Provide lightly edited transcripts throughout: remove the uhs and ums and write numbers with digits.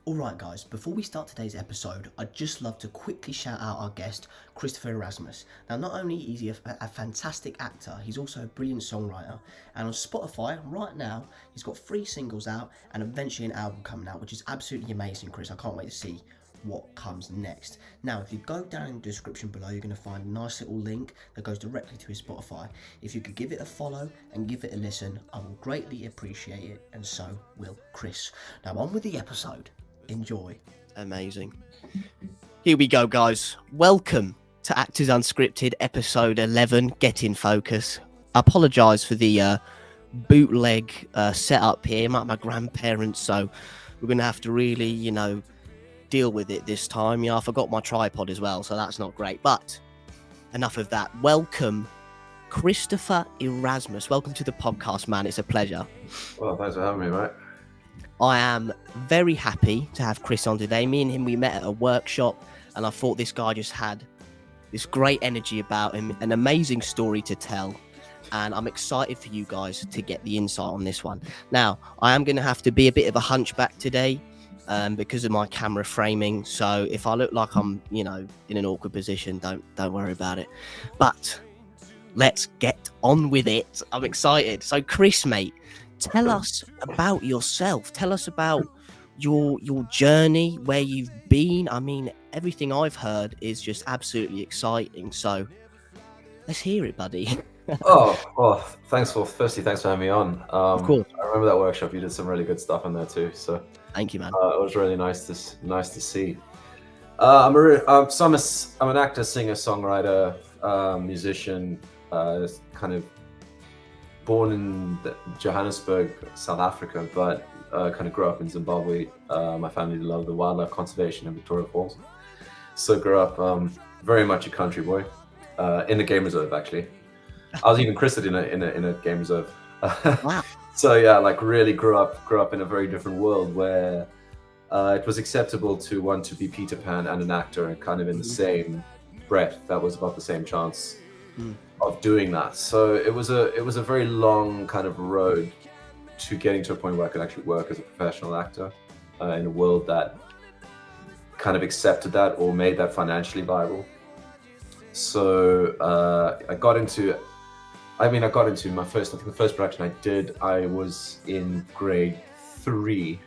Alright guys, before we start today's episode, I'd just love to quickly shout out our guest, Christopher Erasmus. Now not only is he a fantastic actor, he's also a brilliant songwriter, and on Spotify right now, he's got 3 singles out and eventually an album coming out, which is absolutely amazing, Chris. I can't wait to see what comes next. Now if you go down in the description below, you're going to find a nice little link that goes directly to his Spotify. If you could give it a follow and give it a listen, I will greatly appreciate it, and so will Chris. Now on with the episode. Enjoy. Amazing. Here we go, guys. Welcome to Actors Unscripted, episode 11, Get in Focus. I apologise for the bootleg setup here. My grandparents, so we're going to have to really, deal with it this time. I forgot my tripod as well, so that's not great. But enough of that. Welcome, Christopher Erasmus. Welcome to the podcast, man. It's a pleasure. Well, thanks for having me, mate. I am very happy to have Chris on today. Me and him, we met at a workshop, and I thought this guy just had this great energy about him, an amazing story to tell, and I'm excited for you guys to get the insight on this one. Now, I am going to have to be a bit of a hunchback today because of my camera framing, so if I look like I'm, in an awkward position, don't worry about it. But let's get on with it. I'm excited. So, Chris, mate, tell us about yourself. Tell us about your journey, where you've been. I mean, everything I've heard is just absolutely exciting. So let's hear it, buddy. Thanks for having me on. Of course. I remember that workshop. You did some really good stuff in there too. So Thank you, man. it was really nice to see. I'm an actor, singer, songwriter, musician. Kind of born in Johannesburg, South Africa, but kind of grew up in Zimbabwe. My family loved the wildlife conservation in Victoria Falls, so grew up very much a country boy in the game reserve. Actually, I was even christened in a game reserve. Wow. So yeah, like really grew up in a very different world where it was acceptable to want to be Peter Pan and an actor, and kind of in the same breath. That was about the same chance of doing that. So it was a very long kind of road to getting to a point where I could actually work as a professional actor in a world that kind of accepted that or made that financially viable. So I got into my first, I think the first production I did, I was in grade 3.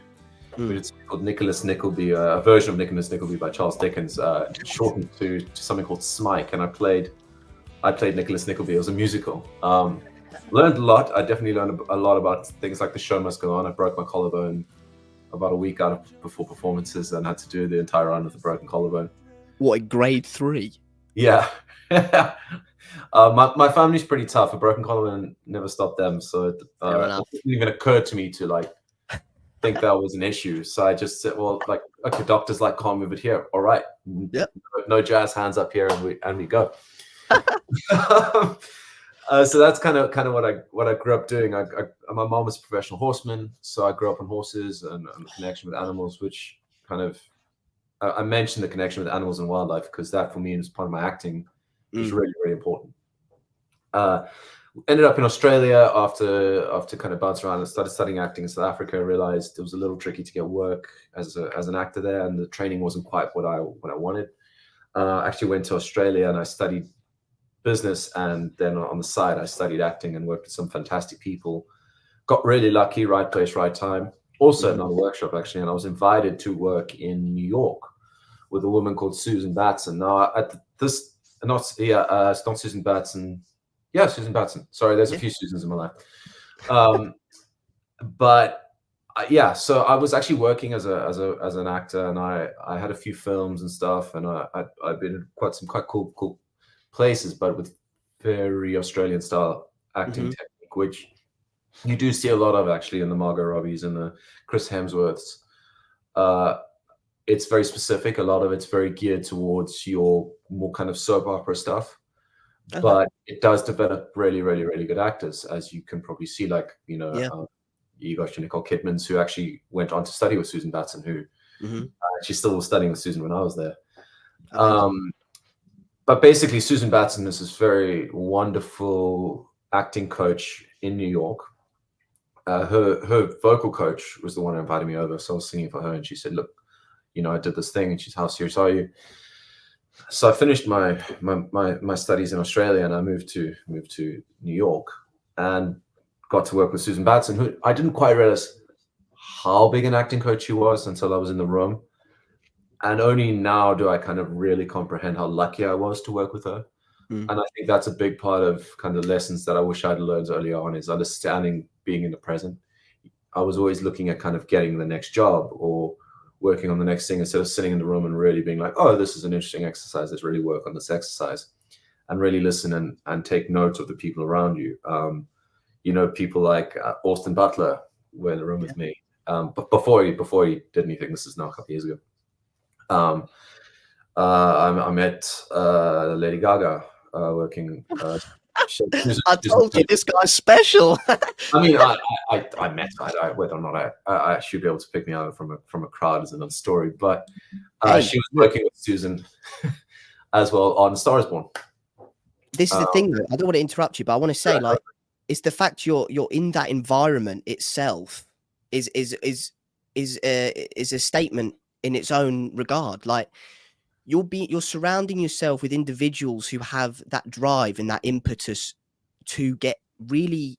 It's called Nicholas Nickleby, a version of Nicholas Nickleby by Charles Dickens, shortened to something called Smike, and I played Nicholas Nickleby. It was a musical. Learned a lot. I definitely learned a lot about things like The Show Must Go On. I broke my collarbone about a week before performances and had to do the entire run with a broken collarbone. What, in grade 3? Yeah. My family's pretty tough. A broken collarbone never stopped them. So it didn't even occur to me to think that was an issue. So I just said, well, okay, doctors can't move it here. All right. Yep. No jazz hands up here, and we go. So that's kind of what I grew up doing. My mom was a professional horseman, so I grew up on horses and the connection with animals, which kind of I mentioned the connection with animals and wildlife because that for me is part of my acting. It's really, really important. Ended up in Australia after kind of bouncing around and started studying acting in South Africa. I realized it was a little tricky to get work as an actor there, and the training wasn't quite what I wanted. Actually went to Australia and I studied business, and then on the side I studied acting and worked with some fantastic people. Got really lucky, right place, right time. Also another workshop actually, and I was invited to work in New York with a woman called Susan Batson. Now it's not Susan Batson. Yeah, Susan Batson. Sorry, there's a few Susans in my life. So I was actually working as an actor, and I had a few films and stuff, and I've been in quite cool places, but with very Australian style acting technique, which you do see a lot of actually in the Margot Robbies and the Chris Hemsworths. It's very specific. A lot of it's very geared towards your more kind of soap opera stuff. Okay. But it does develop really, really, really good actors, as you can probably see. You got your Nicole Kidmans, who actually went on to study with Susan Batson, who she still was studying with Susan when I was there. But basically, Susan Batson is this very wonderful acting coach in New York. Her vocal coach was the one who invited me over, so I was singing for her, and she said, "Look, I did this thing. And she's, how serious are you? So I finished my studies in Australia, and I moved to New York, and got to work with Susan Batson, who I didn't quite realize how big an acting coach she was until I was in the room. And only now do I kind of really comprehend how lucky I was to work with her. And I think that's a big part of kind of lessons that I wish I'd learned early on, is understanding being in the present. I was always looking at kind of getting the next job or working on the next thing, instead of sitting in the room and really being like, oh, this is an interesting exercise. Let's really work on this exercise, and really listen and take notes of the people around you. People like Austin Butler were in the room with me. But before he did anything, this is now a couple of years ago. I met Lady Gaga working. I told you this guy's special. I mean, I met her. Whether or not I should be able to pick me out from a crowd is another story. But she was working with Susan as well on *Star Is Born*. This is the thing, though. I don't want to interrupt you, but I want to say, like, it's the fact you're in that environment itself is a statement in its own regard. Like, you're surrounding yourself with individuals who have that drive and that impetus to get really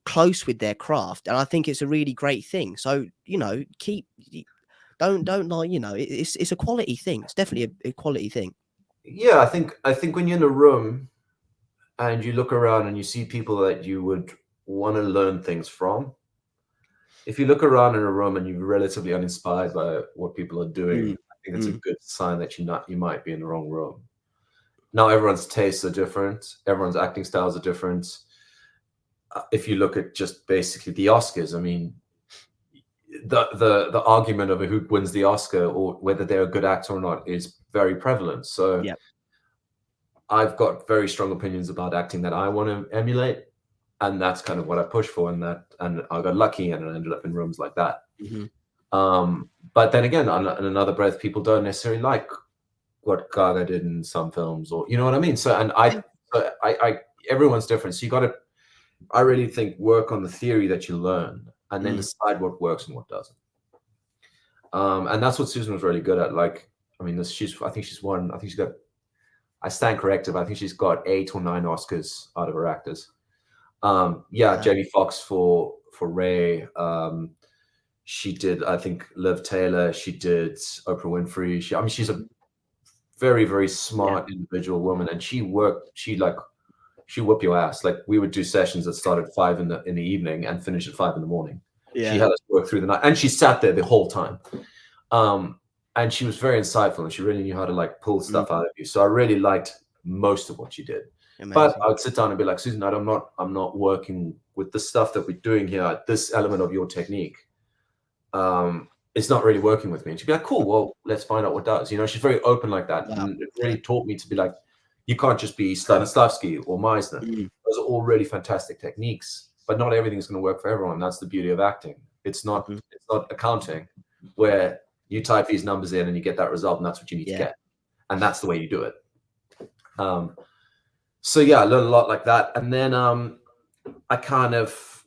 close with their craft, and I think it's a really great thing. So don't like, it's a quality thing. It's definitely a quality thing. Yeah, I think when you're in a room and you look around and you see people that you would want to learn things from, if you look around in a room and you're relatively uninspired by what people are doing, I think it's a good sign that you might be in the wrong room. Now, everyone's tastes are different. Everyone's acting styles are different. If you look at just basically the Oscars, I mean, the argument over who wins the Oscar or whether they're a good actor or not is very prevalent. So I've got very strong opinions about acting that I want to emulate, and that's kind of what I push for. And I got lucky, and I ended up in rooms like that. But then again, in another breath, people don't necessarily like what Gaga did in some films, or you know what I mean. So, and I everyone's different. So you got to, I really think, work on the theory that you learn, and then decide what works and what doesn't. And that's what Susan was really good at. Like, I mean, I think she's got, I stand corrected, but I think she's got 8 or 9 Oscars out of her actors. Jamie Foxx for Ray. She did, I think, Liv Taylor. She did Oprah Winfrey. She's a very, very smart individual woman, and she whip your ass. Like, we would do sessions that started at 5 in the evening and finish at 5 in the morning. She had us work through the night, and she sat there the whole time. And she was very insightful, and she really knew how to like pull stuff out of you. So I really liked most of what she did. Amazing. But I would sit down and be like, Susan, I'm not working with the stuff that we're doing here. This element of your technique, it's not really working with me. And she'd be like, cool, well, let's find out what does. She's very open like that. Wow. And it really taught me to be like, you can't just be Stanislavski or Meisner. Those are all really fantastic techniques, but not everything's going to work for everyone. That's the beauty of acting. It's not accounting, where you type these numbers in and you get that result, and that's what you need to get. And that's the way you do it. So I learned a lot like that. And then I kind of,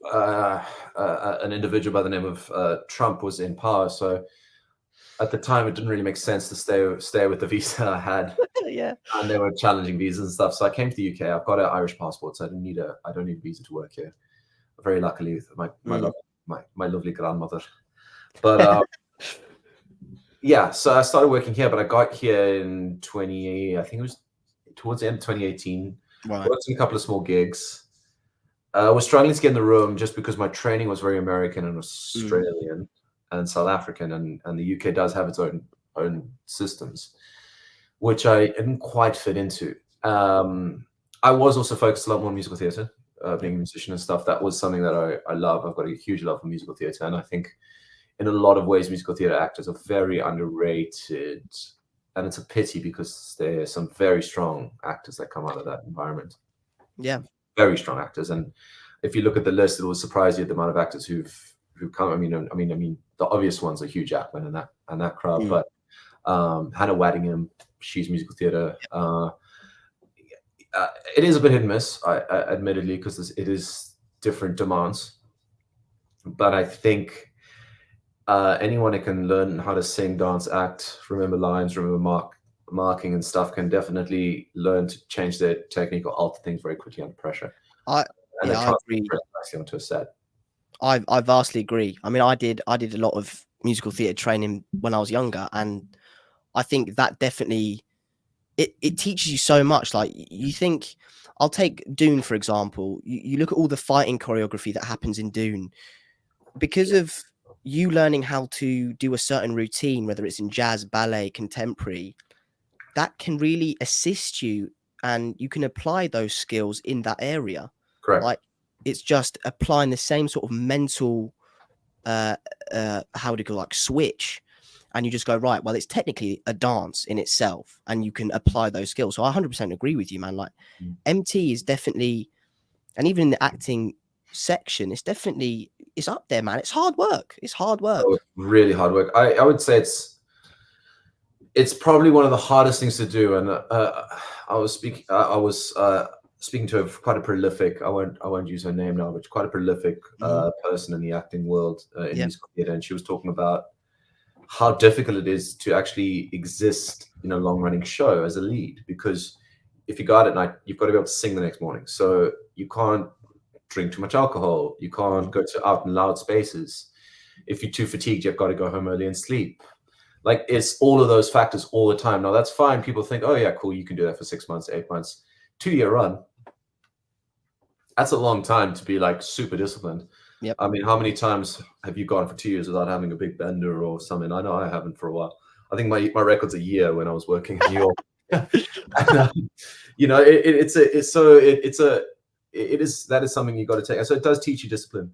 an individual by the name of Trump was in power. So at the time, it didn't really make sense to stay with the visa I had. And they were challenging visas and stuff. So I came to the UK. I've got an Irish passport, so I don't need a visa to work here. Very luckily, with my lovely grandmother. But so I started working here, but I got here in I think it was towards the end of 2018. Right. Worked in a couple of small gigs. I was struggling to get in the room just because my training was very American and Australian and South African, and the UK does have its own systems, which I didn't quite fit into. I was also focused a lot more on musical theatre, being a musician and stuff. That was something that I love. I've got a huge love for musical theatre, and I think in a lot of ways, musical theatre actors are very underrated, and it's a pity because there are some very strong actors that come out of that environment. Yeah, very strong actors. And if you look at the list, it will surprise you the amount of actors who've come. I mean, the obvious ones are Hugh Jackman and that crowd, but Hannah Waddingham, she's musical theatre. It is a bit hit and miss, admittedly, because it is different demands. But I think anyone that can learn how to sing, dance, act, remember lines, remember marking and stuff can definitely learn to change their technique or alter things very quickly under pressure. I And yeah, I agree. nicely onto a set. I vastly agree. I mean, I did a lot of musical theatre training when I was younger, and I think that definitely it teaches you so much. Like you think, I'll take Dune for example. You look at all the fighting choreography that happens in Dune because of you learning how to do a certain routine, whether it's in jazz, ballet, contemporary. That can really assist you, and you can apply those skills in that area. Correct. Like it's just applying the same sort of mental how do you call, like, switch, and you just go, right, well, it's technically a dance in itself, and you can apply those skills. So I 100% agree with you, man. Like MT is definitely, and even in the acting section, it's up there, man. It's hard work. Oh, really hard work. I would say it's probably one of the hardest things to do. And I was speaking to quite a prolific, I won't use her name now, but quite a prolific person in the acting world in musical theatre, and she was talking about how difficult it is to actually exist in a long-running show as a lead, because if you go out at night, you've got to be able to sing the next morning. So you can't drink too much alcohol. You can't go to out in loud spaces. If you're too fatigued, you've got to go home early and sleep. Like, it's all of those factors all the time. Now, that's fine. People think, oh, yeah, cool, you can do that for 6 months, 8 months. 2-year run. That's a long time to be, like, super disciplined. Yep. I mean, how many times have you gone for 2 years without having a big bender or something? I know I haven't for a while. I think my record's a year when I was working in New York. And, you know, that is something you got to take. So it does teach you discipline.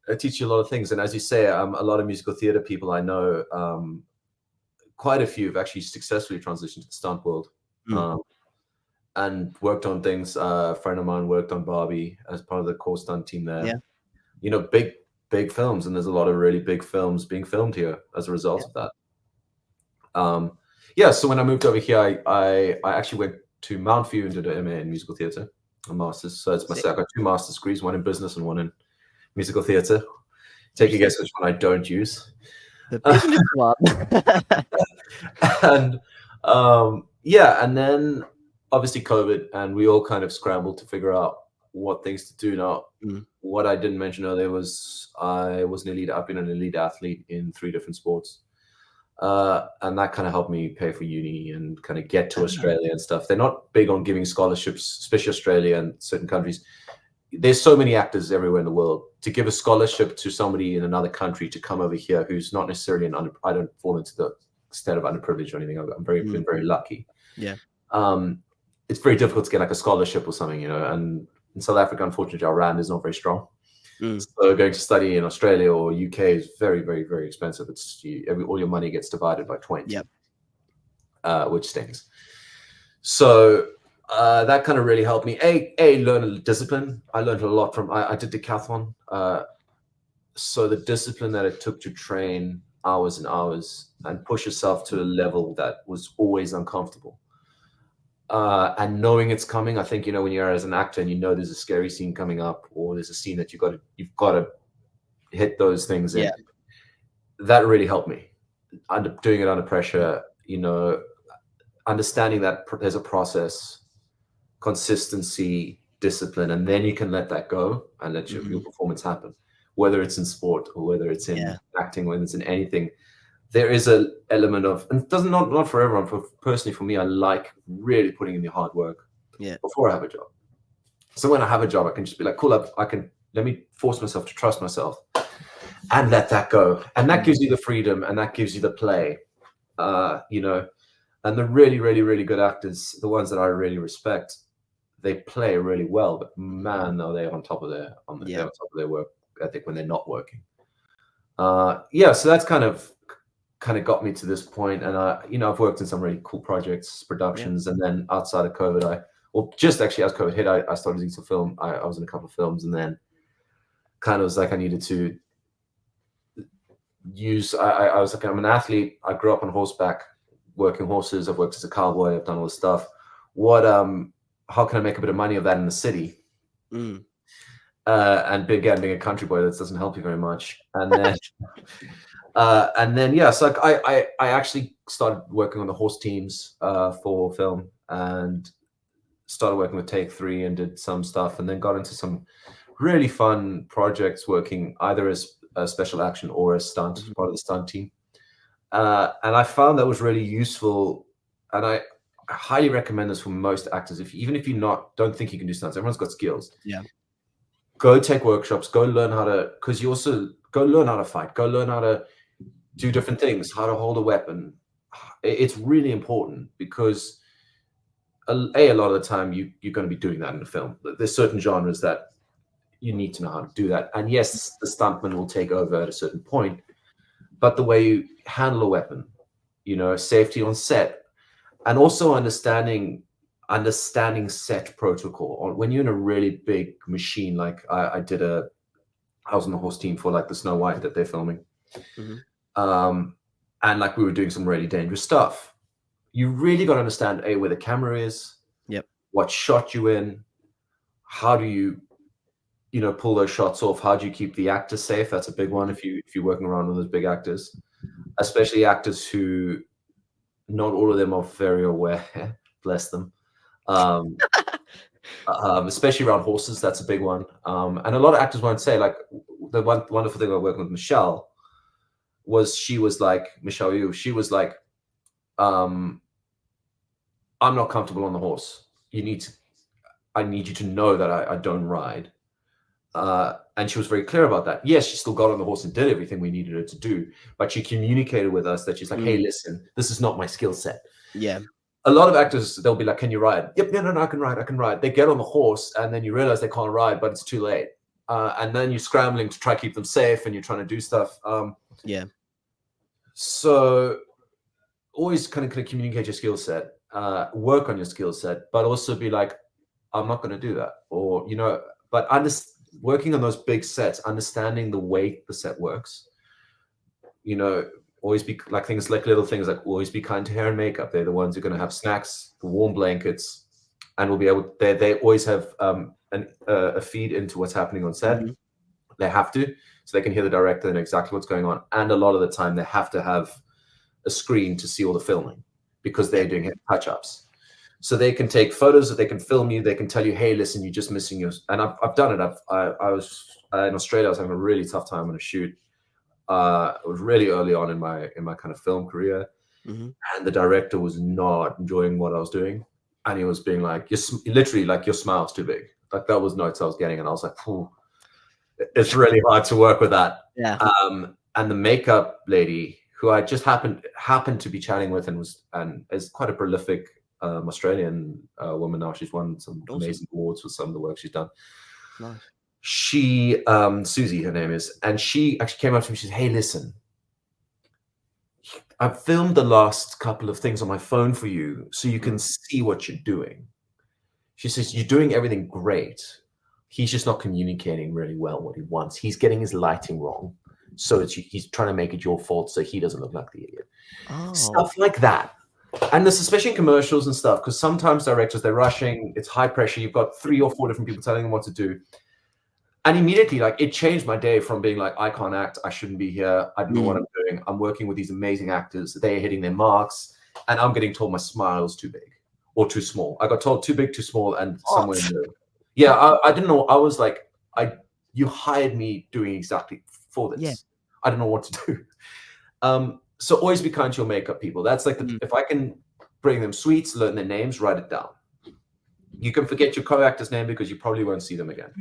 It teaches you a lot of things. And as you say, a lot of musical theater people I know, quite a few have actually successfully transitioned to the stunt world and worked on things. A friend of mine worked on Barbie as part of the core stunt team there. Yeah. You know, big films, and there's a lot of really big films being filmed here as a result of that. So when I moved over here, I actually went to Mount View and did an MA in musical theatre, a master's. So it's myself. I've got 2 master's degrees, one in business and one in musical theatre. Take a guess which one I don't use. The business one. And then obviously COVID, and we all kind of scrambled to figure out what things to do. Now, what I didn't mention earlier was I've been an elite athlete in 3 different sports. And that kind of helped me pay for uni and kind of get to Australia and stuff. They're not big on giving scholarships, especially Australia and certain countries. There's so many actors everywhere in the world. To give a scholarship to somebody in another country to come over here who's not necessarily I don't fall into the extent of underprivileged or anything. I'm been very lucky. Yeah. It's very difficult to get like a scholarship or something, you know. And in South Africa, unfortunately, our rand is not very strong. So going to study in Australia or UK is very, very, very expensive. It's all your money gets divided by 20, which stings. So that kind of really helped me. Learn a discipline. I learned a lot from. I did decathlon. So the discipline that it took to train hours and hours and push yourself to a level that was always uncomfortable. And knowing it's coming, I think, you know, when you're as an actor and you know there's a scary scene coming up, or there's a scene that you've got to hit those things in. That really helped me. Doing it under pressure, you know, understanding that there's a process, consistency, discipline, and then you can let that go and let your performance happen. Whether it's in sport or whether it's in acting, whether it's in anything. There is an element of, and it doesn't not for everyone. Personally, for me, I like really putting in the hard work before I have a job. So when I have a job, I can just be like, cool, let me force myself to trust myself and let that go. And that gives you the freedom and that gives you the play, you know. And the really, really, really good actors, the ones that I really respect, they play really well. But man, are they on top of their work ethic when they're not working. So that's kind of got me to this point. And I've worked in some really cool projects, productions, and then outside of COVID, just actually as COVID hit, I started doing some film. I was in a couple of films, and then kind of was like I needed to use. I was like, I'm an athlete. I grew up on horseback, working horses. I've worked as a cowboy. I've done all this stuff. How can I make a bit of money of that in the city? And being a country boy, that doesn't help you very much. And then And then yeah, so like I actually started working on the horse teams for film, and started working with Take Three and did some stuff, and then got into some really fun projects working either as a special action or as stunt, part of the stunt team. And I found that was really useful, and I highly recommend this for most actors. Even if you don't think you can do stunts, everyone's got skills. Yeah. Go take workshops. Go learn how to, because you also go learn how to fight. Go learn how to do different things, how to hold a weapon. It's really important because a lot of the time you're going to be doing that in a film. There's certain genres that you need to know how to do that. And yes, the stuntman will take over at a certain point, but the way you handle a weapon, safety on set, and also understanding set protocol. Or when you're in a really big machine, like I was on the horse team for like the Snow White that they're filming. And like we were doing some really dangerous stuff. You really got to understand where the camera is, what shot you in, how do you pull those shots off, how do you keep the actors safe? That's a big one if you're working around with those big actors, especially actors who not all of them are very aware, bless them. Especially around horses, that's a big one. And a lot of actors won't say, like, the one wonderful thing about working with Michelle was Michelle Yu, she was like, I'm not comfortable on the horse. I need you to know that I don't ride. And she was very clear about that. Yes, she still got on the horse and did everything we needed her to do, but she communicated with us that she's like, hey, listen, this is not my skill set. Yeah. A lot of actors, they'll be like, can you ride? Yep, no, I can ride. They get on the horse and then you realize they can't ride, but it's too late. And then you're scrambling to try to keep them safe and you're trying to do stuff. So always kind of communicate your skill set, work on your skill set, but also be like, I'm not going to do that. Or, but working on those big sets, understanding the way the set works, always be like little things like always be kind to hair and makeup. They're the ones who are going to have snacks, the warm blankets, and will be able. They always have a feed into what's happening on set. They have to, so they can hear the director and exactly what's going on. And a lot of the time, they have to have a screen to see all the filming because they're doing touch-ups. So they can take photos, they can film you, they can tell you, hey, listen, you're just missing your. And I've done it. I was in Australia. I was having a really tough time on a shoot. It was really early on in my kind of film career, and the director was not enjoying what I was doing, and he was being like, literally like, your smile's too big. Like that was notes I was getting, and I was like, it's really hard to work with that. Yeah. And the makeup lady, who I just happened to be chatting with, and is quite a prolific Australian woman now. She's won some amazing awards for some of the work she's done. Nice. She, Susie, her name is, and she actually came up to me. She said, hey, listen, I've filmed the last couple of things on my phone for you so you can see what you're doing. She says, you're doing everything great. He's just not communicating really well what he wants. He's getting his lighting wrong. So he's trying to make it your fault so he doesn't look like the idiot. Stuff like that. And this, especially in commercials and stuff, because sometimes directors, they're rushing, it's high pressure, you've got 3 or 4 different people telling them what to do. And immediately, like, it changed my day from being like, I can't act, I shouldn't be here, I don't know what I'm doing. I'm working with these amazing actors, they're hitting their marks, and I'm getting told my smile is too big or too small. I got told too big, too small, and somewhere in the middle. Yeah, I didn't know. I was like, you hired me doing exactly for this. Yeah. I don't know what to do. So always be kind to your makeup people. That's like, if I can bring them sweets, learn their names, write it down. You can forget your co-actor's name because you probably won't see them again.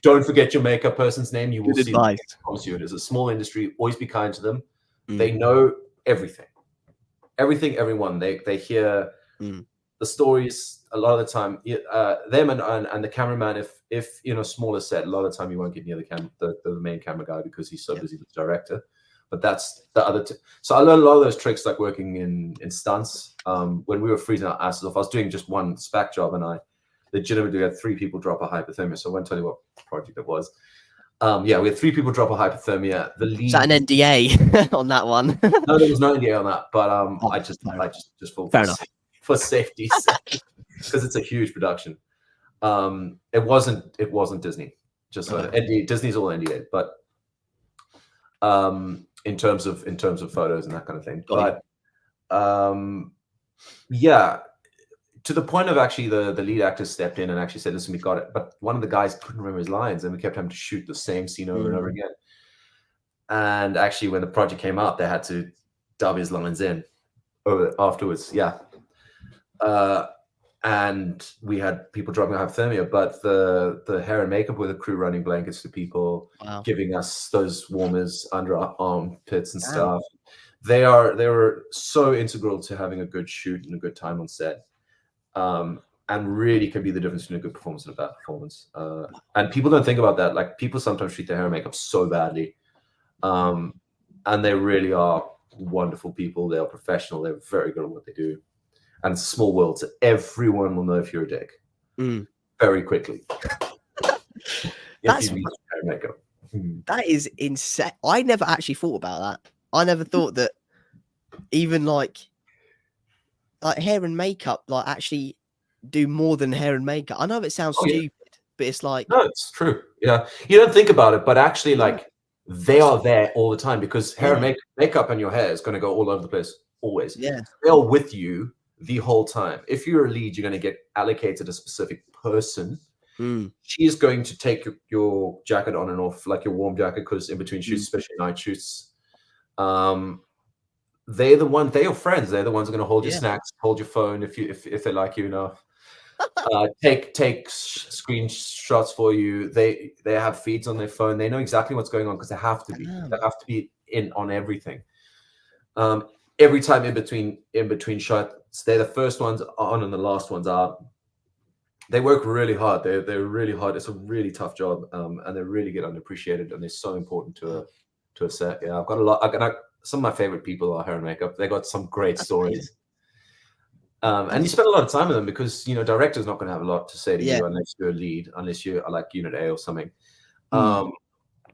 Don't forget your makeup person's name. You will see them. I promise you, it is a small industry. Always be kind to them. They know everything. Everything, everyone. They hear the stories a lot of the time. Them and the cameraman, if smaller set, a lot of the time you won't get near the main camera guy because he's so busy with the director. But that's the other. So I learned a lot of those tricks, like working in stunts. When we were freezing our asses off, I was doing just one SPAC job, and I legitimately had 3 people drop a hypothermia. So I won't tell you what project it was. We had 3 people drop a hypothermia. The lead. Is that an NDA on that one? No, there was no NDA on that. But I just for safety, because it's a huge production. It wasn't Disney. Just so Disney's all NDA, but. in terms of photos and that kind of thing. Got But yeah, to the point of actually the lead actor stepped in and actually said, "Listen, we got it." But one of the guys couldn't remember his lines, and we kept having to shoot the same scene over and over again. And actually, when the project came out, they had to dub his lines in afterwards. Yeah. And we had people dropping hypothermia, but the hair and makeup with the crew running blankets to people, Wow. giving us those warmers under our armpits and Damn. stuff. They were so integral to having a good shoot and a good time on set. And really can be the difference between a good performance and a bad performance. And people don't think about that. Like, people sometimes treat their hair and makeup so badly. And they really are wonderful people. They are professional. They're very good at what they do. And it's a small world, so everyone will know if you're a dick very quickly. That's hair and makeup. That is insane. I never actually thought about that. I never thought that even like hair and makeup like actually do more than hair and makeup. I know it sounds stupid, but it's like, no, it's true. Yeah, you don't think about it, but actually, like, they are there all the time, because hair and makeup and your hair is going to go all over the place always. Yeah, they are with you the whole time. If you're a lead, you're going to get allocated a specific person. She is going to take your jacket on and off, like your warm jacket, because in between shoots, especially night shoots, they're your friends. They're the ones who are going to hold your snacks, hold your phone if they like you enough. Take screenshots for you. They have feeds on their phone. They know exactly what's going on because they have to be. They have to be in on everything. Every time in between shots, they're the first ones on and the last ones are. They work really hard. They're really hard. It's a really tough job, and they really get underappreciated, and they're so important to a set. Yeah, I've got a lot. Some of my favorite people are hair and makeup. They got some great stories. And you spend a lot of time with them because, director's not going to have a lot to say to you unless you're a lead, unless you're like Unit A or something.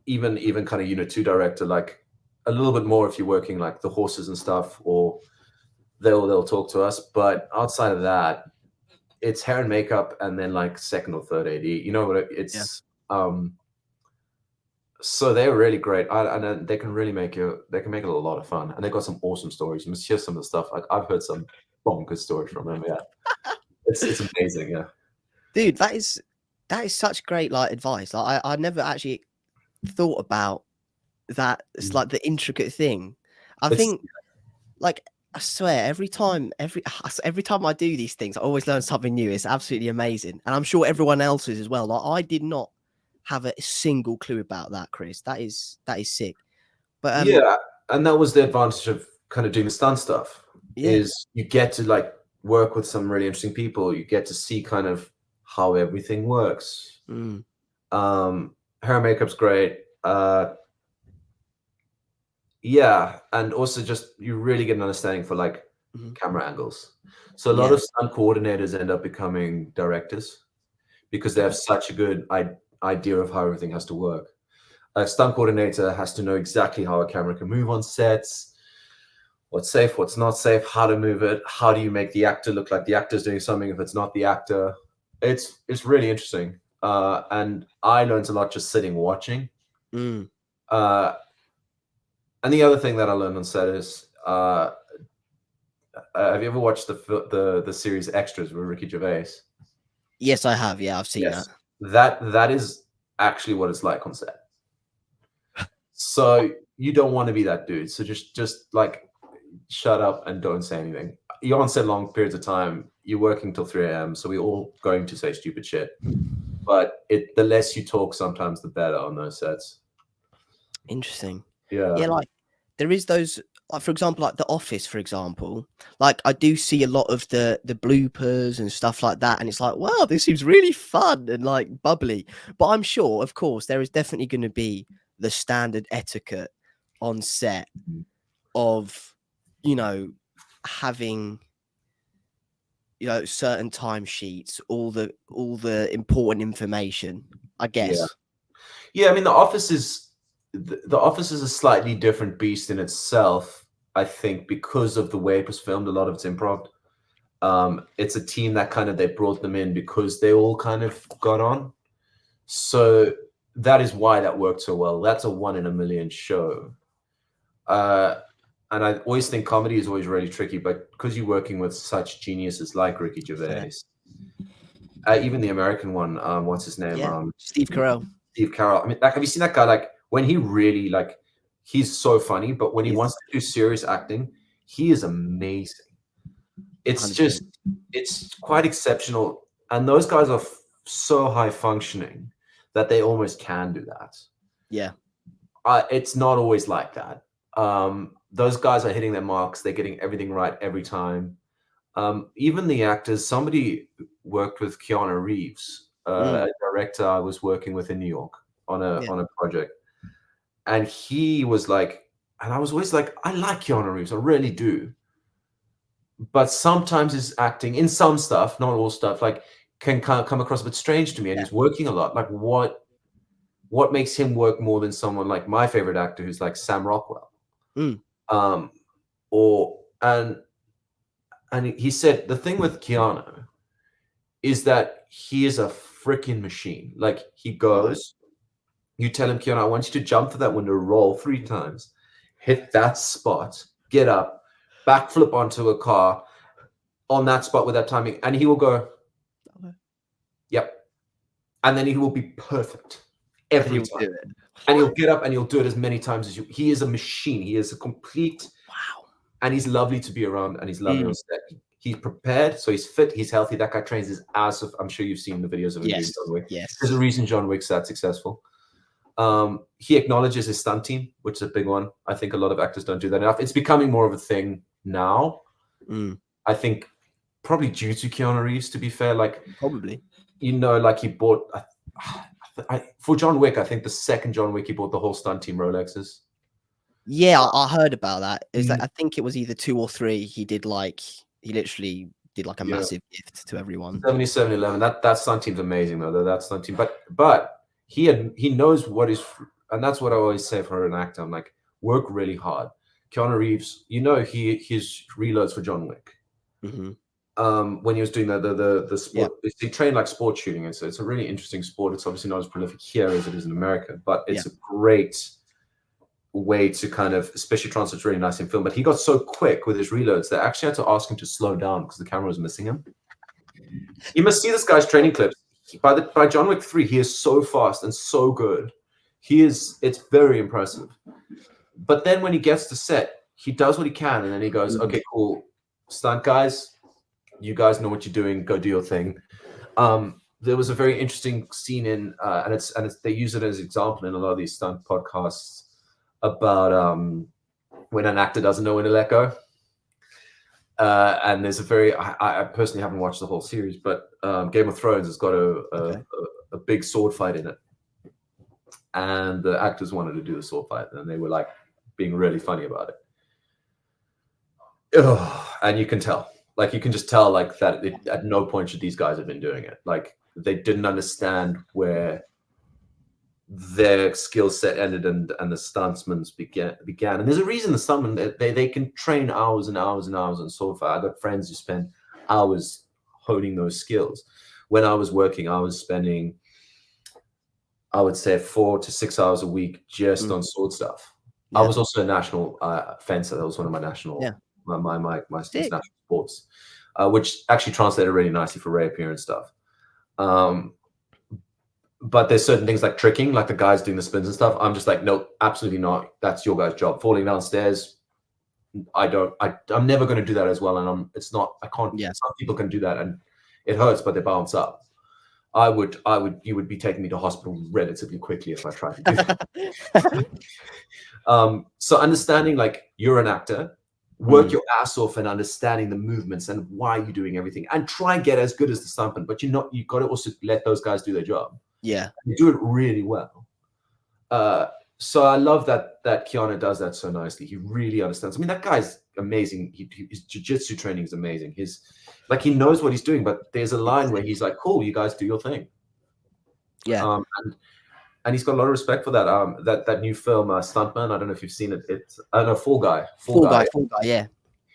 Even kind of Unit 2 director, like a little bit more if you're working like the horses and stuff, or they'll talk to us. But outside of that, it's hair and makeup and then like second or third AD. You know what it's so they're really great. And they can really make it a lot of fun. And they've got some awesome stories. You must hear some of the stuff. I've heard some bonkers stories from them. Yeah, it's amazing. Yeah, dude, that is such great like advice. Like I never actually thought about that. It's like the intricate thing. I think, like, I swear, every time I do these things, I always learn something new. It's absolutely amazing, and I'm sure everyone else is as well. Like, I did not have a single clue about that, Chris. That is sick. But yeah, and that was the advantage of kind of doing the stunt stuff. Is you get to like work with some really interesting people. You get to see kind of how everything works. Hair and makeup's great. Yeah, and also just you really get an understanding for like camera angles. So a lot of stunt coordinators end up becoming directors because they have such a good idea of how everything has to work. A stunt coordinator has to know exactly how a camera can move on sets, what's safe, what's not safe, how to move it, how do you make the actor look like the actor's doing something if it's not the actor. It's really interesting. And I learned a lot just sitting watching. And the other thing that I learned on set is, have you ever watched the series Extras with Ricky Gervais? Yes, I have. Yeah, I've seen that. That is actually what it's like on set. So you don't want to be that dude. So just like shut up and don't say anything. You're on set long periods of time. You're working till 3 a.m. So we're all going to say stupid shit. But the less you talk, sometimes the better on those sets. Interesting. Yeah, like there is those, like, for example, like The Office, for example. Like I do see a lot of the bloopers and stuff like that, and it's like, wow, this seems really fun and like bubbly. But I'm sure, of course, there is definitely going to be the standard etiquette on set of, having, certain timesheets, all the important information, I guess. Yeah. I mean, The Office is a slightly different beast in itself, I think, because of the way it was filmed. A lot of it's improv. It's a team that they brought them in because they all kind of got on. So that is why that worked so well. That's a 1 in a million show. And I always think comedy is always really tricky, but because you're working with such geniuses like Ricky Gervais, even the American one, what's his name? Yeah, Steve Carell. Steve Carell. I mean, like, have you seen that guy? Like, when he really like, he's so funny, but when he Yes. wants to do serious acting, he is amazing. It's 100%. just, it's quite exceptional. And those guys are so high functioning that they almost can do that. Yeah. It's not always like that. Those guys are hitting their marks. They're getting everything right every time. Even the actors, somebody worked with Keanu Reeves, a director I was working with in New York on a project. And he was like, and I was always like, I like Keanu Reeves, I really do. But sometimes his acting in some stuff, not all stuff, like can come across a bit strange to me. And he's working a lot. Like what makes him work more than someone like my favorite actor, who's like Sam Rockwell? And he said the thing with Keanu is that he is a freaking machine. Like he goes, you tell him, Keanu, I want you to jump for that window, roll 3 times, hit that spot, get up, backflip onto a car on that spot with that timing, and he will go, yep. And then he will be perfect every time. And he'll get up and he'll do it as many times as you. He is a machine. He is a complete. Wow. And he's lovely to be around, and he's lovely on set. He's prepared, so he's fit, he's healthy. That guy trains his ass off. I'm sure you've seen the videos of him doing John Wick. Yes. There's a reason John Wick's that successful. He acknowledges his stunt team, which is a big one. I think a lot of actors don't do that enough. It's becoming more of a thing now. I think probably due to Keanu Reeves, to be fair. Like probably, like he bought for John Wick. I think the second John Wick, he bought the whole stunt team Rolexes. Yeah, I heard about that. Is that I think it was either 2 or 3. He literally did like a massive gift to everyone. 7711. That stunt team's amazing though. That stunt team, but he knows what is, and that's what I always say for an actor. I'm like, work really hard. Keanu Reeves, his reloads for John Wick. When he was doing the sport, he trained like sport shooting, and so it's a really interesting sport. It's obviously not as prolific here as it is in America, but it's a great way to kind of, especially translates really nice in film. But he got so quick with his reloads that I actually had to ask him to slow down because the camera was missing him. You must see this guy's training clips. By John Wick 3, he is so fast and so good. It's very impressive. But then when he gets to set, he does what he can, and then he goes, okay, cool, stunt guys, you guys know what you're doing, go do your thing. There was a very interesting scene in, and they use it as an example in a lot of these stunt podcasts about when an actor doesn't know when to let go. And there's I personally haven't watched the whole series, but Game of Thrones has got a big sword fight in it. And the actors wanted to do the sword fight, and they were like being really funny about it. And you can tell. Like, you can just tell, like, that at no point should these guys have been doing it. Like, they didn't understand where their skill set ended and the stuntsmen's began. And there's a reason the stuntmen, they can train hours and hours and hours on sword fight. I got friends who spend hours honing those skills. When I was working, I was spending, I would say, 4 to 6 hours a week just on sword stuff. I was also a national fencer. That was one of my national my national sports, which actually translated really nicely for Ray Appear and stuff. But there's certain things like tricking, like the guys doing the spins and stuff. I'm just like, no, absolutely not. That's your guys' job. Falling downstairs, I'm never going to do that as well. And I can't. Yeah. Some people can do that, and it hurts, but they bounce up. You would be taking me to hospital relatively quickly if I tried to do that. So understanding, like, you're an actor, work your ass off and understanding the movements and why you're doing everything, and try and get as good as the stuntman. But you've got to also let those guys do their job. Yeah, you do it really well. So I love that Keanu does that so nicely. He really understands. I mean, that guy's amazing. His jiu-jitsu training is amazing. He knows what he's doing. But there's a line where he's like, "Cool, you guys do your thing." Yeah. And he's got a lot of respect for that. That new film, Stuntman. I don't know if you've seen it. It's Fall Guy. Fall Guy. Yeah.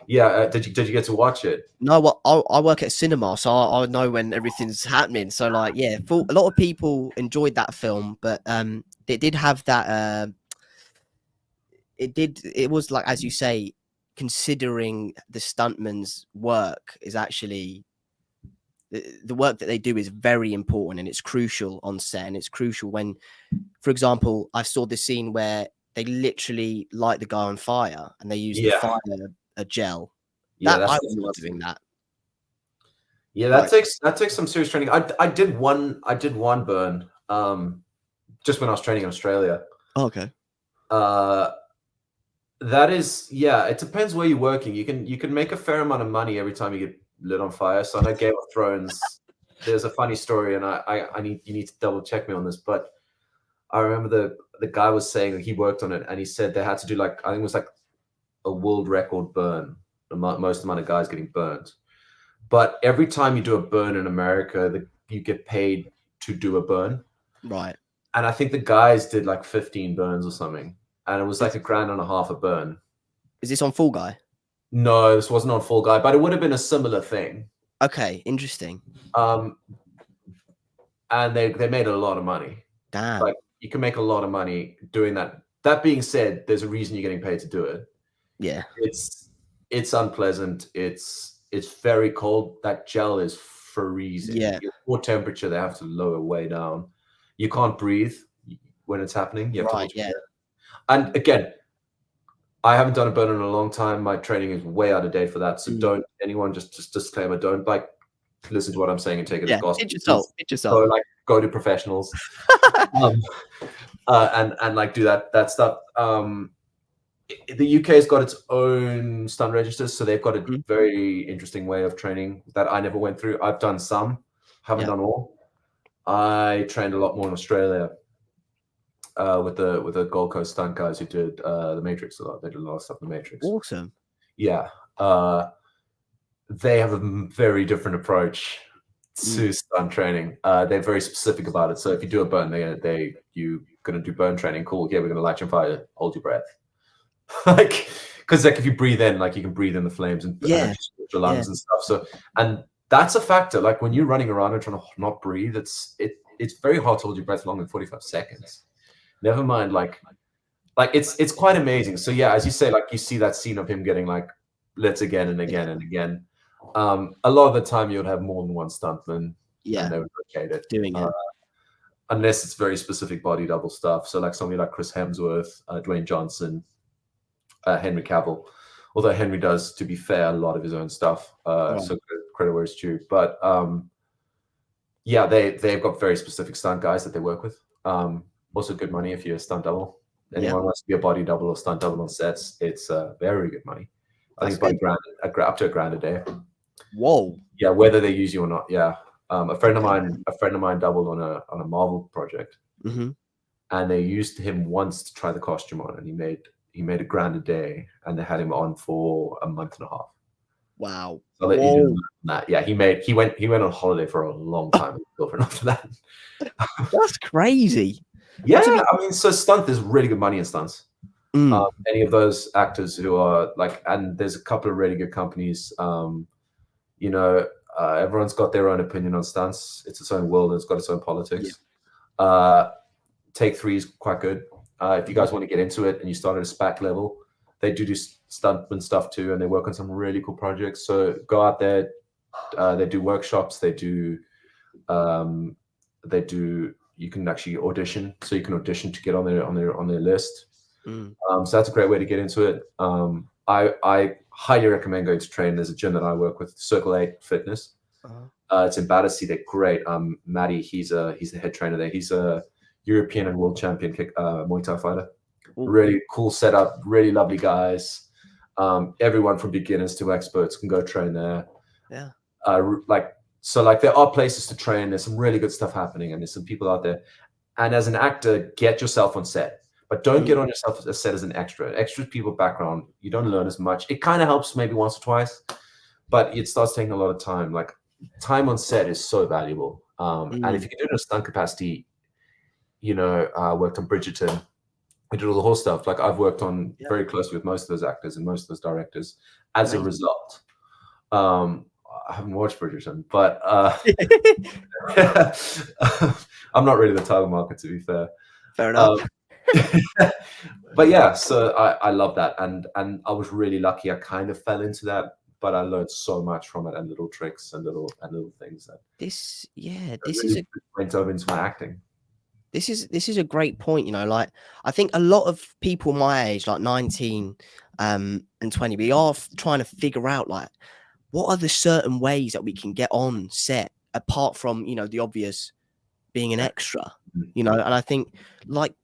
Yeah. Did you get to watch it? No. Well, I work at cinema, so I know when everything's happening. So, like, yeah, a lot of people enjoyed that film, but it did have that. It was like, as you say, considering the stuntman's work is actually the work that they do is very important, and it's crucial on set, and it's crucial when, for example, I saw this scene where they literally light the guy on fire and they use the Yeah. fire a gel. Yeah, That I that's was not doing that. Yeah, Like, that takes some serious training. I did one burn just when I was training in Australia. okay. That is, yeah, it depends where you're working. You can make a fair amount of money every time you get lit on fire. So I know Game of Thrones, there's a funny story, and you need to double check me on this, but I remember the guy was saying that he worked on it, and he said they had to do like, I think it was like a world record burn, the most amount of guys getting burned. But every time you do a burn in America, you get paid to do a burn. Right. And I think the guys did like 15 burns or something. And it was like $1.50 a burn. Is this on Fall Guy? No, this wasn't on Fall Guy, but it would have been a similar thing. Okay, interesting. And they made a lot of money. Damn. Like, you can make a lot of money doing that. That being said, there's a reason you're getting paid to do it. Yeah. It's unpleasant. It's very cold. That gel is freezing. Yeah. More temperature, they have to lower way down. You can't breathe when it's happening. You have Right, to yeah. And again, I haven't done a burn in a long time. My training is way out of date for that. So don't anyone just disclaimer, don't like listen to what I'm saying and take it as gospel. It's yourself. So like go to professionals. And like do that stuff. The UK has got its own stunt registers, so they've got a very interesting way of training that I never went through. I've done some, haven't done all. I trained a lot more in Australia with the Gold Coast stunt guys who did the Matrix a lot. They did a lot of stuff in the Matrix. Awesome. Yeah, they have a very different approach to stunt training. They're very specific about it. So if you do a burn, you gonna do burn training. Cool. Yeah, we're gonna light you on fire. Hold your breath. Like, because like if you breathe in, like you can breathe in the flames and your lungs and stuff. So, and that's a factor. Like when you're running around and trying to not breathe, it's very hard to hold your breath longer than 45 seconds. Never mind, like it's quite amazing. So yeah, as you say, like you see that scene of him getting like lit again and again and again. A lot of the time you would have more than one stuntman. Yeah, and they would rotate it. Doing it. Unless it's very specific body double stuff. So like somebody like Chris Hemsworth, Dwayne Johnson, Henry Cavill. Although Henry does, to be fair, a lot of his own stuff. So credit where it's due. But yeah, they've got very specific stunt guys that they work with. Also good money if you're a stunt double. Anyone wants to be a body double or stunt double on sets, it's very good money. I think it's about up to $1,000 a day. Whoa. Yeah, whether they use you or not. Yeah. A friend of mine doubled on a Marvel project, and they used him once to try the costume on, and he made $1,000 a day, and they had him on for a month and a half. Wow. So I'll let you do that. Yeah, he went on holiday for a long time with his girlfriend after that. That's crazy. Yeah, I mean, so stunt, there's really good money in stunts. Any of those actors who are like, and there's a couple of really good companies. Everyone's got their own opinion on stunts. It's its own world. It's got its own politics. Take-3 is quite good. If you guys want to get into it and you start at a SPAC level, they do stuntman stuff too, and they work on some really cool projects. So go out there. They do workshops. They do. You can actually audition. So you can audition to get on their list. So that's a great way to get into it. I highly recommend going to train. There's a gym that I work with, Circle 8 Fitness. It's in Battersea. They're great. Matty, he's the head trainer there. He's a European and world champion Muay Thai fighter. Really cool setup. Really lovely guys. Everyone from beginners to experts can go train there. Yeah. There are places to train. There's some really good stuff happening, and there's some people out there. And as an actor, get yourself on set. But don't get on yourself a set as an extra. Extra people background, you don't learn as much. It kind of helps maybe once or twice, but it starts taking a lot of time. Like time on set is so valuable. And if you can do it in a stunt capacity, I worked on Bridgerton. I did all the whole stuff. Like I've worked on very closely with most of those actors and most of those directors. As a result, I haven't watched Bridgerton, but I'm not really the target market, to be fair. Fair enough. But yeah, so I love that, and I was really lucky. I kind of fell into that, but I learned so much from it, and little tricks and little things that This is really went over into my acting. this is a great point. You know, like I think a lot of people my age, like 19 and 20, we are trying to figure out like what are the certain ways that we can get on set apart from, you know, the obvious being an extra, you know. And I think like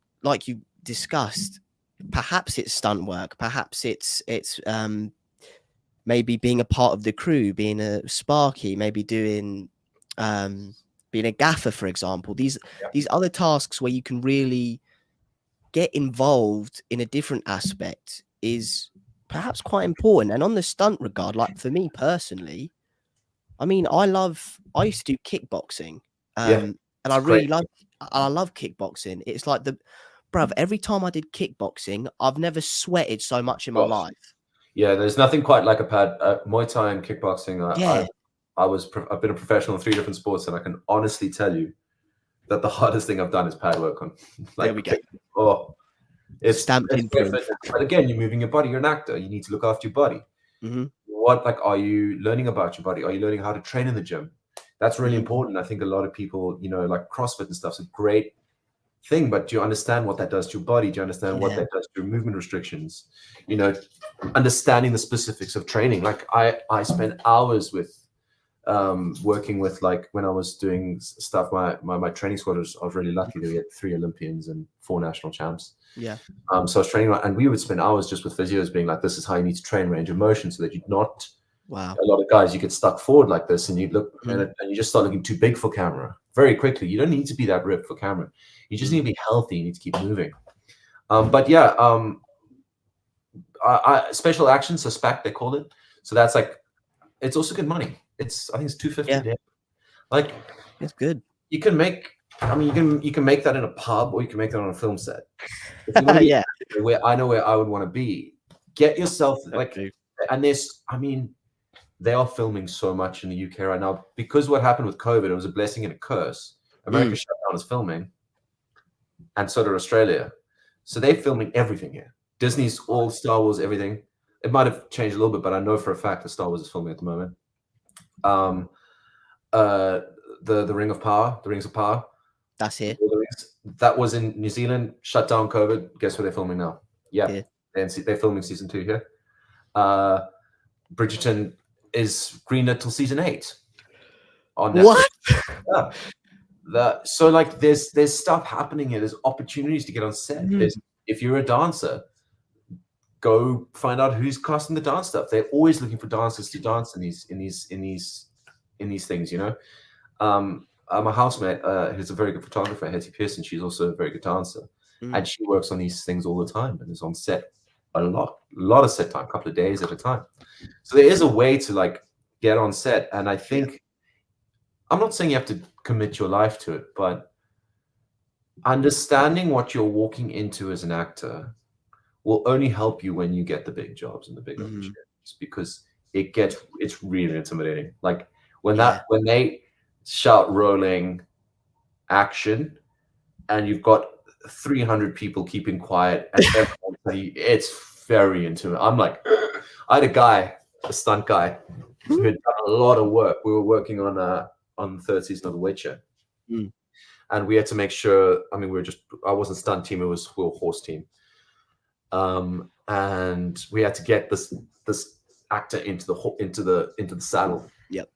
you discussed, perhaps it's stunt work, perhaps it's maybe being a part of the crew, being a Sparky, maybe doing being a gaffer, for example. These other tasks where you can really get involved in a different aspect is perhaps quite important. And on the stunt regard, like for me personally, I mean, I used to do kickboxing, and I really I love kickboxing. It's like bruv, every time I did kickboxing, I've never sweated so much in my life. Yeah, there's nothing quite like a pad. Muay Thai and kickboxing. I've been a professional in 3 different sports, and I can honestly tell you that the hardest thing I've done is pad work on. There we go. Oh, it's stamped in proof. But again, you're moving your body. You're an actor. You need to look after your body. What are you learning about your body? Are you learning how to train in the gym? That's really important. I think a lot of people, you know, like CrossFit and stuff is a great thing, but do you understand what that does to your body? Do you understand what that does to your movement restrictions? You know, understanding the specifics of training. Like I spent hours with working with, like when I was doing stuff, my training squad I was really lucky that we had 3 Olympians and 4 national champs. Yeah. So I was training, and we would spend hours just with physios being like, this is how you need to train range of motion so that you're not. Wow. A lot of guys, you get stuck forward like this, and you look and you just start looking too big for camera very quickly. You don't need to be that ripped for camera. You just need to be healthy. You need to keep moving. But yeah, special action, so SPAC they call it. So that's like, it's also good money. I think it's $250 a day. Like, it's good. You can make. I mean, you can make that in a pub, or you can make that on a film set. Yeah. Where I know where I would want to be. Get yourself like, and there's. I mean, they are filming so much in the UK right now because what happened with COVID, it was a blessing and a curse. America shut down its filming, and so did Australia. So they're filming everything here. Disney's all Star Wars, everything. It might have changed a little bit, but I know for a fact that Star Wars is filming at the moment. The Rings of Power. That's it. That was in New Zealand, shut down COVID. Guess where they're filming now? Yeah. They're filming season 2 here. Bridgerton is greenlit till season 8 on Netflix. What? Yeah. So like there's stuff happening here. There's opportunities to get on set. If you're a dancer, go find out who's casting the dance stuff. They're always looking for dancers to dance in these things, you know. My housemate, who's a very good photographer, Hetty Pearson, she's also a very good dancer, and she works on these things all the time and is on set a lot of set time, a couple of days at a time. So there is a way to like get on set, and I think I'm not saying you have to commit your life to it, but understanding what you're walking into as an actor will only help you when you get the big jobs and the big opportunities, because it's really intimidating. Like when they shout rolling action and you've got 300 people keeping quiet and it's very intimate. I'm like, I had a stunt guy who had done a lot of work. We were working on the third season of The Witcher, and we had to make sure. I mean, I wasn't stunt team; we were horse team, and we had to get this actor into the saddle. Yep.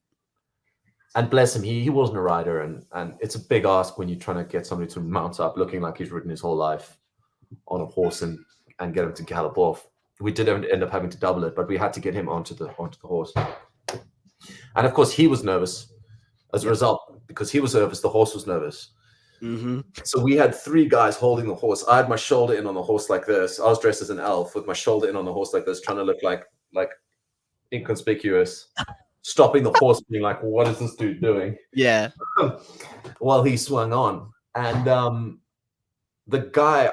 And bless him, he wasn't a rider, and it's a big ask when you're trying to get somebody to mount up looking like he's ridden his whole life on a horse and get him to gallop off. We did end up having to double it, but we had to get him onto the horse. And of course, he was nervous as a result, because he was nervous. The horse was nervous. So we had 3 guys holding the horse. I had my shoulder in on the horse like this. I was dressed as an elf with my shoulder in on the horse like this, trying to look like inconspicuous. Stopping the horse, being like, what is this dude doing? Yeah. While he swung on. And the guy,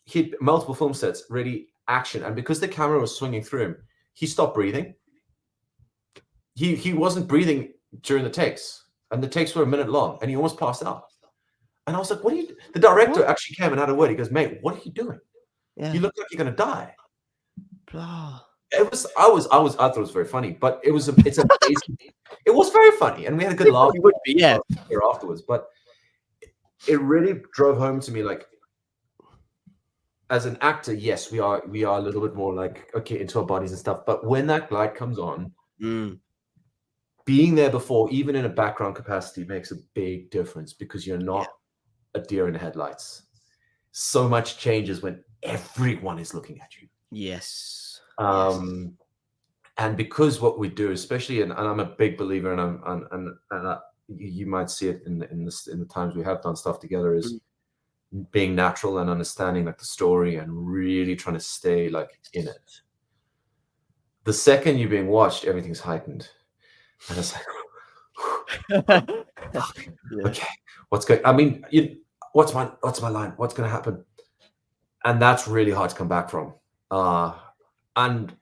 he had multiple film sets, ready, action. And because the camera was swinging through him, he stopped breathing. He wasn't breathing during the takes. And the takes were a minute long, and he almost passed out. And I was like, what are you? The director actually came and had a word. He goes, mate, what are you doing? Yeah. You look like you're gonna die. Blah. I thought it was very funny, but it's amazing. It was very funny, and we had a good laugh. It would be, yeah. Here afterwards, but it really drove home to me, like, as an actor, yes, we are a little bit more like, okay, into our bodies and stuff. But when that light comes on, being there before, even in a background capacity, makes a big difference because you're not a deer in the headlights. So much changes when everyone is looking at you. Yes. And because what we do, especially, and I'm a big believer, and you might see it in the times we have done stuff together, is being natural and understanding like the story and really trying to stay like in it. The second you're being watched, everything's heightened, and it's like, okay, what's going? I mean, what's my line? What's going to happen? And that's really hard to come back from. And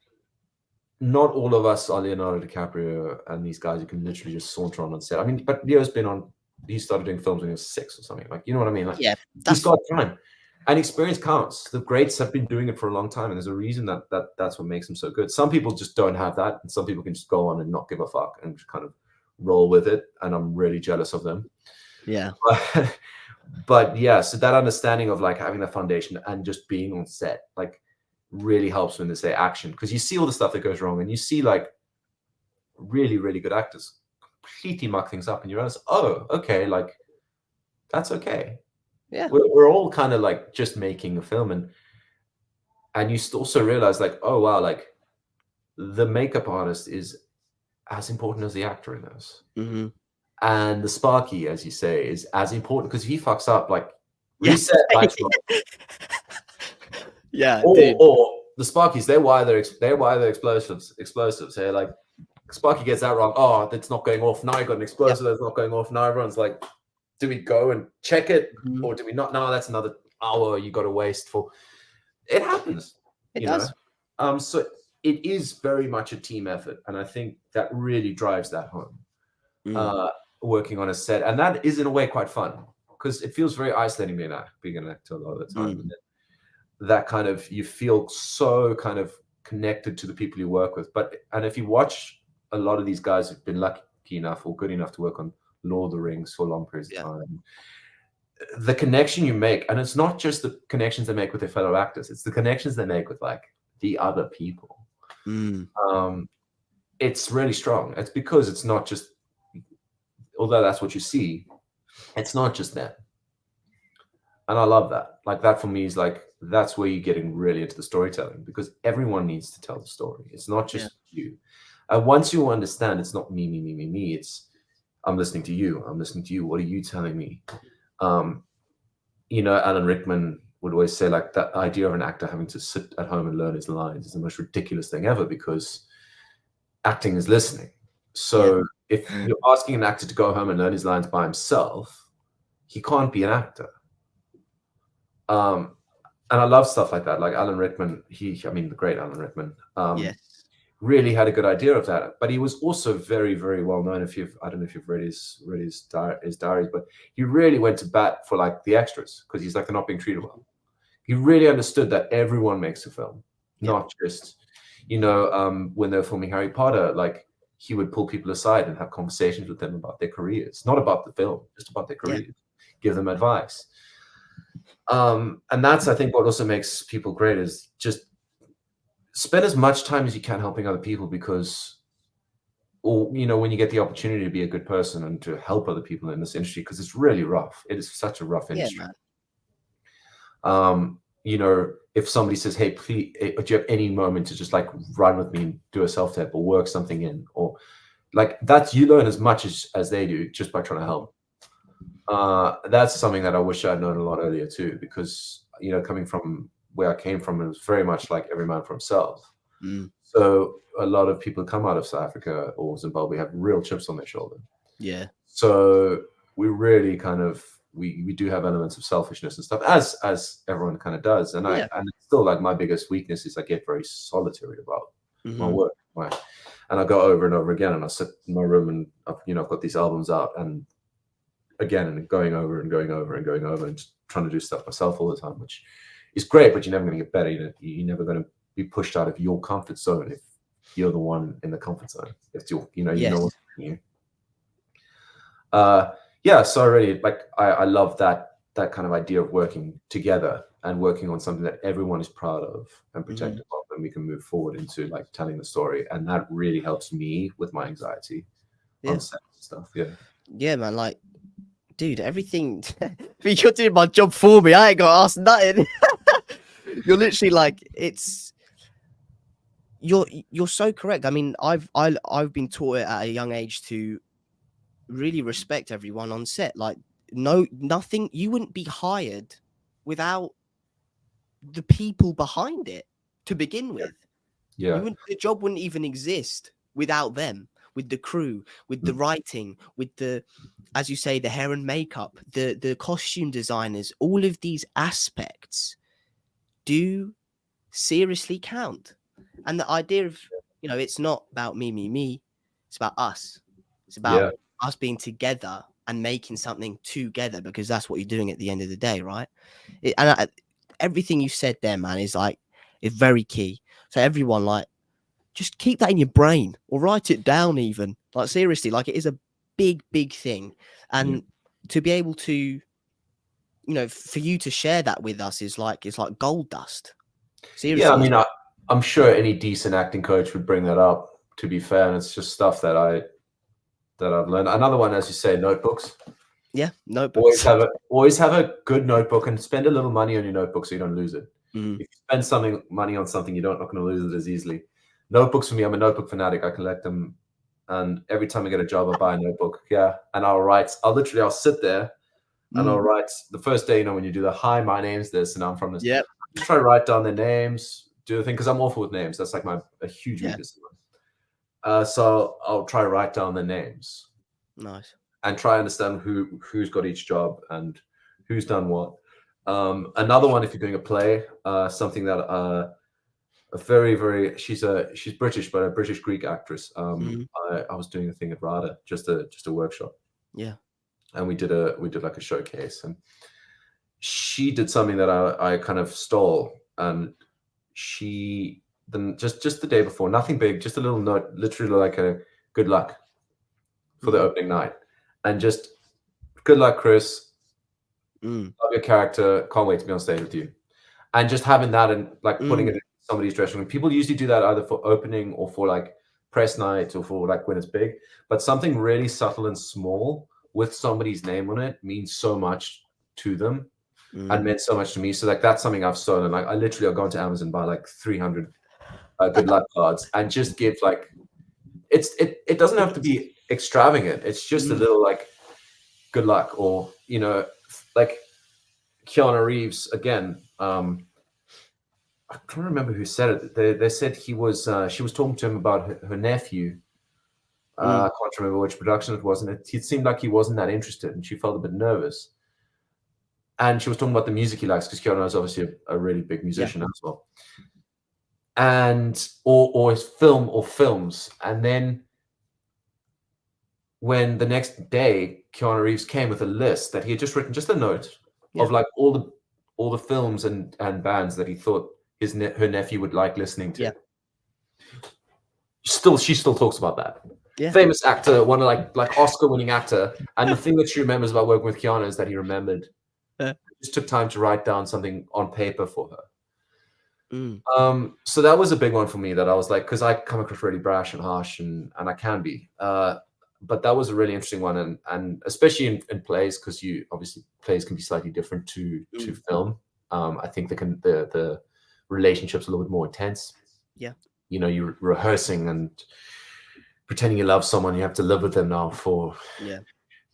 not all of us are Leonardo DiCaprio and these guys who can literally just saunter on set. I mean, but Leo's he started doing films when he was 6 or something. Like, you know what I mean? Like, he's got time, and experience counts. The greats have been doing it for a long time, and there's a reason that's what makes them so good. Some people just don't have that, and some people can just go on and not give a fuck and just kind of roll with it. And I'm really jealous of them. Yeah. But yeah, so that understanding of like having a foundation and just being on set, like, really helps when they say action, because you see all the stuff that goes wrong, and you see like really, really good actors completely muck things up, and you realize, oh, okay, like, that's okay. Yeah, we're all kind of like just making a film, and you also realize like, oh wow, like the makeup artist is as important as the actor in this. And the Sparky, as you say, is as important, because if he fucks up, like, reset lights. Yeah, or the Sparkies, they wire their explosives. Hey, like, Sparky gets that wrong. Oh, that's not going off. Now you got an explosive that's not going off. Now everyone's like, do we go and check it, or do we not? No, that's another hour you got to waste for. It happens. It does. So it is very much a team effort, and I think that really drives that home. Working on a set, and that is in a way quite fun, because it feels very isolating being an actor a lot of the time. And that kind of, you feel so kind of connected to the people you work with. And if you watch a lot of these guys who've been lucky enough or good enough to work on Lord of the Rings for long periods of time, the connection you make, and it's not just the connections they make with their fellow actors, it's the connections they make with like the other people. It's really strong. It's because it's not just, although that's what you see, it's not just them. And I love that. Like, that for me is like, that's where you're getting really into the storytelling, because everyone needs to tell the story. It's not just you. And once you understand, it's not me. It's, I'm listening to you. What are you telling me? You know, Alan Rickman would always say, like, that idea of an actor having to sit at home and learn his lines is the most ridiculous thing ever, because acting is listening. So if you're asking an actor to go home and learn his lines by himself, he can't be an actor. And I love stuff like that. Like Alan Rickman, the great Alan Rickman, really had a good idea of that. But he was also very, very well known. I don't know if you've read his diaries, but he really went to bat for like the extras, because he's like, they're not being treated well. He really understood that everyone makes a film, not just, when they're filming Harry Potter, like, he would pull people aside and have conversations with them about their careers, not about the film, just about their careers, give them advice. And that's, I think, what also makes people great, is just spend as much time as you can helping other people, because, when you get the opportunity to be a good person and to help other people in this industry, because it's really rough. It is such a rough industry. If somebody says, hey, please, do you have any moment to just like run with me and do a self-tape or work something in, or like that, you learn as much as they do just by trying to help. That's something that I wish I'd known a lot earlier too, because, coming from where I came from, it was very much like every man for himself. So a lot of people who come out of South Africa or Zimbabwe have real chips on their shoulder. So we really kind of, we do have elements of selfishness and stuff, as everyone kind of does. And and it's still like my biggest weakness is I get very solitary about my work. Right? And I go over and over again, and I sit in my room, and I've got these albums out, and again and going over and going over and going over and just trying to do stuff myself all the time, which is great, but you're never going to get better. You're never going to be pushed out of your comfort zone if you're the one in the comfort zone. If you're, you know what's you. Yeah, so already, like, I love that kind of idea of working together and working on something that everyone is proud of and protective of, and we can move forward into like telling the story, and that really helps me with my anxiety on set and stuff. Yeah, man, like, dude, everything you're doing my job for me. I ain't got to ask nothing. You're literally like, you're so correct. I mean, I've been taught it at a young age to really respect everyone on set. Like, nothing, you wouldn't be hired without the people behind it to begin with. The job wouldn't even exist without them, with the crew, with the writing, with the, as you say, the hair and makeup, the costume designers. All of these aspects do seriously count. And the idea of, it's not about me, it's about us. It's about us being together and making something together, because that's what you're doing at the end of the day, right? Everything you said there, man, is very key. So everyone, like, just keep that in your brain or write it down even. Like, seriously, like, it is a big, big thing. And to be able to, for you to share that with us it's like gold dust. Seriously. Yeah, I mean, I'm sure any decent acting coach would bring that up, to be fair. And it's just stuff that I've learned. Another one, as you say, notebooks. Yeah, notebooks. Always have a good notebook, and spend a little money on your notebook so you don't lose it. If you spend money on something, you're not going to lose it as easily. Notebooks for me, I'm a notebook fanatic. I collect them, and every time I get a job, I buy a notebook. Yeah, and I'll sit there and I'll write the first day. When you do the, hi, my name's this, and I'm from this. Yeah. Try to write down their names, do the thing, because I'm awful with names. That's like a huge weakness. So I'll try to write down their names. Nice. And try to understand who's got each job and who's done what. Another one, if you're doing a play, something that a very, very, she's British, but a British Greek actress. I was doing a thing at RADA, just a workshop. Yeah. And we did like a showcase, and she did something that I kind of stole, and she then just the day before, nothing big, just a little note, literally like a good luck for the opening night, and just good luck, Chris. Love your character. Can't wait to be on stage with you. And just having that and like putting it in somebody's dressing room. People usually do that either for opening or for like press night or for like when it's big. But something really subtle and small with somebody's name on it means so much to them and meant so much to me. So like that's something I've stolen. Like I'll go into Amazon, buy like 300 good luck cards, and just give like it doesn't have to be extravagant. It's just a little like good luck, or like Keanu Reeves again. I can't remember who said it. They said she was talking to him about her nephew. I can't remember which production it was, and it seemed like he wasn't that interested, and she felt a bit nervous. And she was talking about the music he likes, because Keanu is obviously a really big musician as well. And or his film or films. And then when the next day Keanu Reeves came with a list that he had just written, just a note of like all the films and bands that he thought her nephew would like listening to. She still talks about that. Famous actor, one of like Oscar-winning actor, and the thing that she remembers about working with Keanu is that he remembered. Just took time to write down something on paper for her. So that was a big one for me, that I was like, because I come across really brash and harsh, and I can be. But that was a really interesting one, and especially in plays, because you obviously plays can be slightly different to film. I think the relationship's a little bit more intense. Yeah, you're rehearsing and pretending you love someone. You have to live with them now for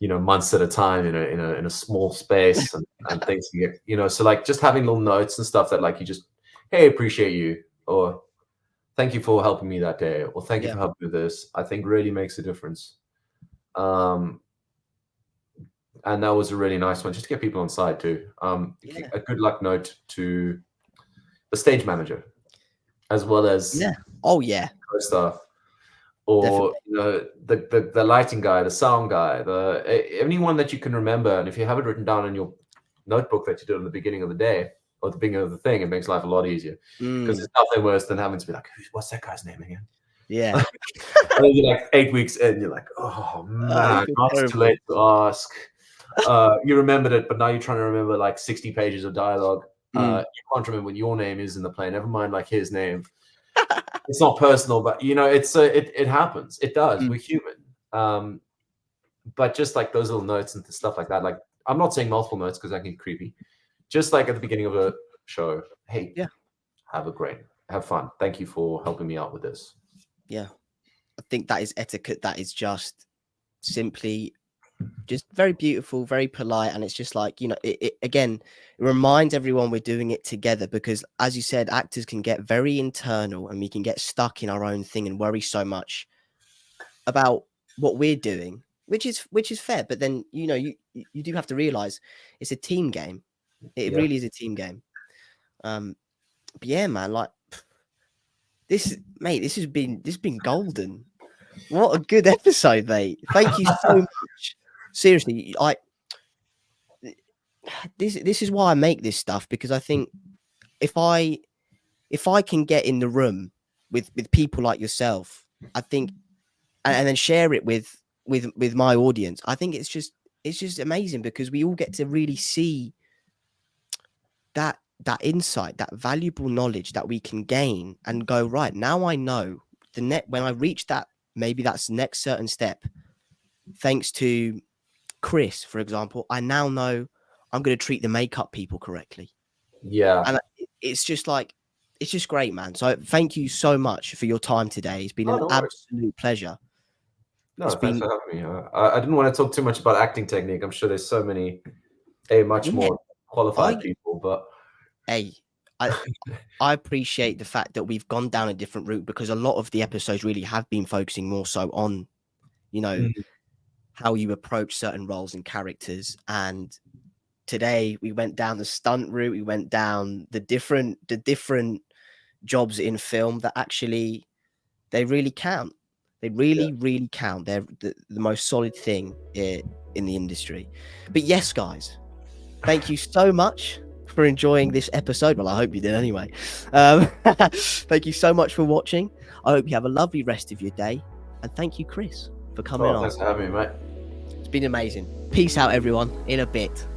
months at a time in a small space, and things you get, so like just having little notes and stuff that like you just, hey, appreciate you, or thank you for helping me that day, or thank you for helping me with this, I think really makes a difference. And that was a really nice one, just to get people on side too. A good luck note to the stage manager, as well as co-star. or the lighting guy, the sound guy, anyone that you can remember. And if you have it written down in your notebook that you did at the beginning of the day or the beginning of the thing, it makes life a lot easier, because there's nothing worse than having to be like, what's that guy's name again? Yeah. And then you're like 8 weeks in, you're like, oh man, not too late to ask. You remembered it, but now you're trying to remember like 60 pages of dialogue. You can't remember what your name is in the play, never mind like his name. It's not personal, but it happens. It does. We're human. But just like those little notes and stuff like that, like I'm not saying multiple notes because that can get creepy. Just like at the beginning of a show, hey, yeah, have fun. Thank you for helping me out with this. Yeah, I think that is etiquette. That is just simply just very beautiful, very polite. And it's just like, it reminds everyone we're doing it together, because as you said, actors can get very internal and we can get stuck in our own thing and worry so much about what we're doing, which is fair. But then, you do have to realize it's a team game. It really is a team game. But yeah, man, like this has been golden. What a good episode, mate. Thank you so much. Seriously, this is why I make this stuff, because I think if I can get in the room with people like yourself, I think, and then share it with my audience, I think it's just amazing, because we all get to really see that insight, that valuable knowledge that we can gain and go, right, now I know when I reach that, maybe that's the next certain step, thanks to Chris, for example, I now know I'm going to treat the makeup people correctly. Yeah. And it's just great, man. So thank you so much for your time today. It's been an absolute pleasure. No, thanks for having me. I didn't want to talk too much about acting technique. I'm sure there's so many much more qualified people, but I appreciate the fact that we've gone down a different route, because a lot of the episodes really have been focusing more so on, how you approach certain roles and characters. And today we went down the stunt route. We went down the different jobs in film that actually, they really count. They really count. They're the most solid thing in the industry. But yes, guys, thank you so much for enjoying this episode. Well, I hope you did anyway. Thank you so much for watching. I hope you have a lovely rest of your day. And thank you, Chris, for coming on. Thanks for having me, mate. It's been amazing. Peace out, everyone. In a bit.